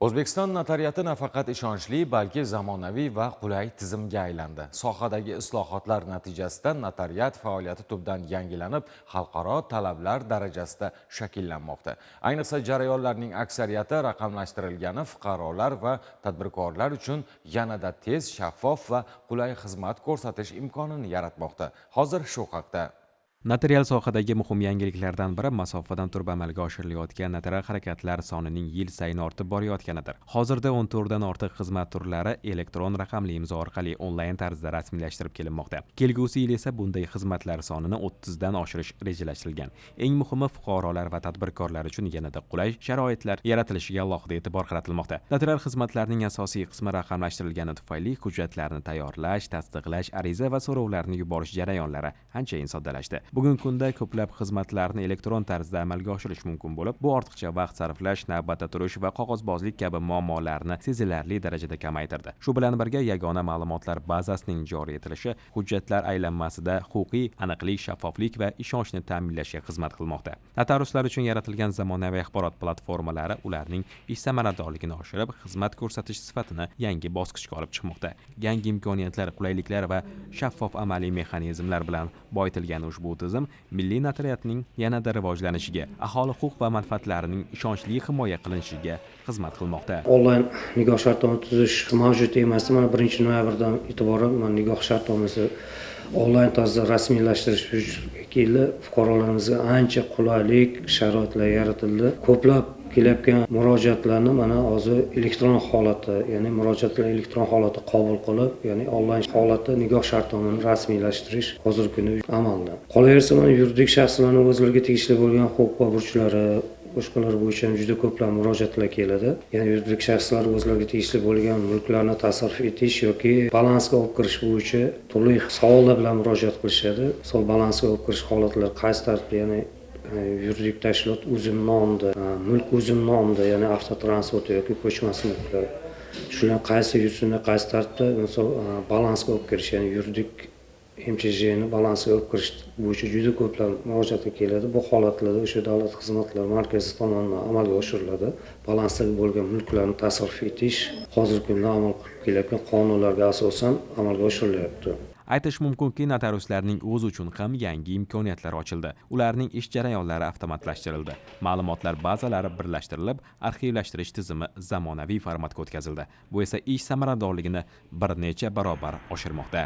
O'zbekiston notariati nafaqat ishonchli, balki zamonaviy va qulay tizimga aylandi. Sohadagi islohotlar natijasida notariat faoliyati tubdan yangilanib, xalqaro talablar darajasida shakllanmoqda. Ayniqsa jarayonlarning aksariyati raqamlashtirilgani fuqarolar va tadbirkorlar uchun yanada tez, shaffof va qulay xizmat ko'rsatish imkonini yaratmoqda. Hozir shu haqda Notarial sohadagi muhim yangiliklardan biri masofadan turib amalga oshirilayotgan notarial harakatlar sonining yil sayin ortib borayotganidir. Hozirda 14 dan ortiq xizmat turlari elektron raqamli imzo orqali onlayn tarzda rasmiylashtirib kelinmoqda. Kelgusi yil esa bunday xizmatlar sonini 30 dan oshirish rejalashtirilgan. Eng muhimi, fuqarolar va tadbirkorlar uchun yanada qulay sharoitlar yaratilishiga alohida e'tibor qaratilmoqda. Notarial xizmatlarning asosiy qismi raqamlashtirilgani tufayli hujjatlarni tayyorlash, tasdiqlash, ariza va so'rovlarni yuborish jarayonlari anchayin soddalashdi. Bugungi kunda ko'plab xizmatlarni elektron tarzda amalga oshirish mumkin bo'lib, bu ortiqcha vaqt sarflash, navbatda turish va qog'ozbozlik kabi muammolarni sezilarli darajada kamaytirdi. Shu bilan birga yagona ma'lumotlar bazasining joriy etilishi hujjatlar aylanmasida huquqiy aniqlik, shaffoflik va ishonchni ta'minlashga xizmat qilmoqda. Notariuslar uchun yaratilgan zamonaviy axborot platformalari ularning ish samaradorligini oshirib, xizmat ko'rsatish sifatini yangi bosqichga olib chiqmoqda. Yangi imkoniyatlar, qulayliklar va shaffof amaliy mexanizmlar bilan boyitilgan ushbu tizim milliy notariatning yanada rivojlanishiga, aholi huquq va manfaatlarining ishonchli himoya qilinishiga xizmat qilmoqda. Onlayn nikoh shartnoma tuzish mavjud emas. Mana 1-noyabrdan e'tiboran nikoh shartnomasi onlayn tarzda rasmiylashtirish yili fuqarolarimizga ancha qulaylik, sharoitlar yaratildi. Ko'plab kelayotgan murojaatlarni mana hozir elektron holatda, ya'ni murojaatlar elektron holatda qabul qilib, ya'ni onlayn holatda nikoh shartnomani rasmiylashtirish hozirgi kunda amalda. Qolaversa, mana yuridik shaxslarning o'zlariga tegishli bo'lgan huquq va burchlari boshqalar bo'yicha juda ko'plab murojaatlar keladi. Ya'ni yuridik shaxslar o'zlariga tegishli bo'lgan mulklarni tasarruf etish yoki balansga olib kirish bo'yicha turli savollar bilan murojaat qilishadi. Misol balansga olib kirish holatlari qaysi tartibda, ya'ni yuridik tashkilot o'zim nomida, mulk o'zim nomida, ya'ni avtotransport yoki ko'chmas mulklar. Shular qaysi yurtda, qaysi tartibda, misol balansga olib kirish, ya'ni yuridik MCJni balansiga olib kirish bo'yicha juda ko'plab murojaatlar keladi. Bu holatlarda o'sha davlat xizmatlari markazi tomonidan amalga oshiriladi. Balansdagi bo'lgan mulklarni tasarruf etish hozirgi kunda amal qilib kelayotgan qonunlarga asosan amalga oshirilyapti. Aytish mumkinki, notariuslarning o'zi uchun ham yangi imkoniyatlar ochildi. Ularning ish jarayonlari avtomatlashtirildi. Ma'lumotlar bazalari birlashtirilib, arxivlashtirish tizimi zamonaviy formatga o'tkazildi. Bu esa ish samaradorligini bir necha barobar oshirmoqda.